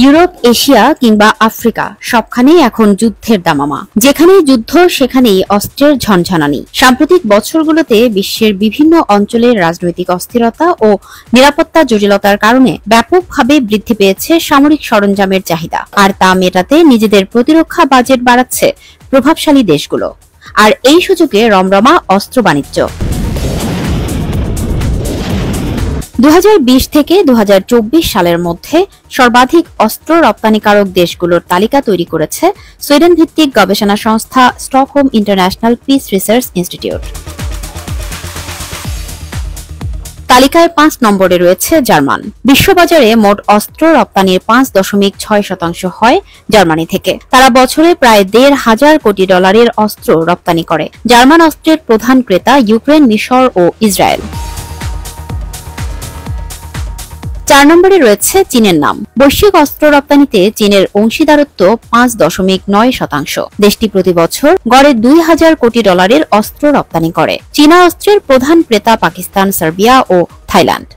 Europe, Asia কিংবা Africa সবখানেই এখন যুদ্ধের দামামা। যেখানেই যুদ্ধ সেখানেই অস্ত্রের ঝনঝনানি। সাম্প্রতিক বছরগুলোতে বিশ্বের বিভিন্ন অঞ্চলের রাজনৈতিক অস্থিরতা ও নিরাপত্তা জটিলতার কারণে ব্যাপকভাবে বৃদ্ধি পেয়েছে সামরিক সরঞ্জামের চাহিদা, আর তা মেটাতে নিজেদের প্রতিরক্ষা বাজেট বাড়াচ্ছে প্রভাবশালী দেশগুলো। আর এই সুযোগে রমরমা অস্ত্র বাণিজ্য। 2020 থেকে 2024 সালের মধ্যে সর্বাধিক অস্ত্র রপ্তানিকারক দেশগুলোর তালিকা তৈরি করেছে সুইডেন ভিত্তিক গবেষণা সংস্থা Stockholm international piece research institute. তালিকায় 5 নম্বরে রয়েছে জার্মান। বিশ্ববাজারে মোট অস্ত্র রপ্তানির 5.6% হয় জার্মানি থেকে। তারা বছরে প্রায় $1,500 কোটি অস্ত্র রপ্তানি করে। জার্মান অস্ত্রের প্রধান ক্রেতা ইউক্রেন, মিশর ও ইসরায়েল। 4 নম্বরে রয়েছে চীনের নাম। বৈশ্বিক অস্ত্র রপ্তানিতে চীনের অংশীদারত্ব 5.9%। দেশটি প্রতি বছর গড়ে $2,000 কোটি অস্ত্র রপ্তানি করে। চীনা অস্ত্রের প্রধান ক্রেতা পাকিস্তান, সার্বিয়া ও থাইল্যান্ড।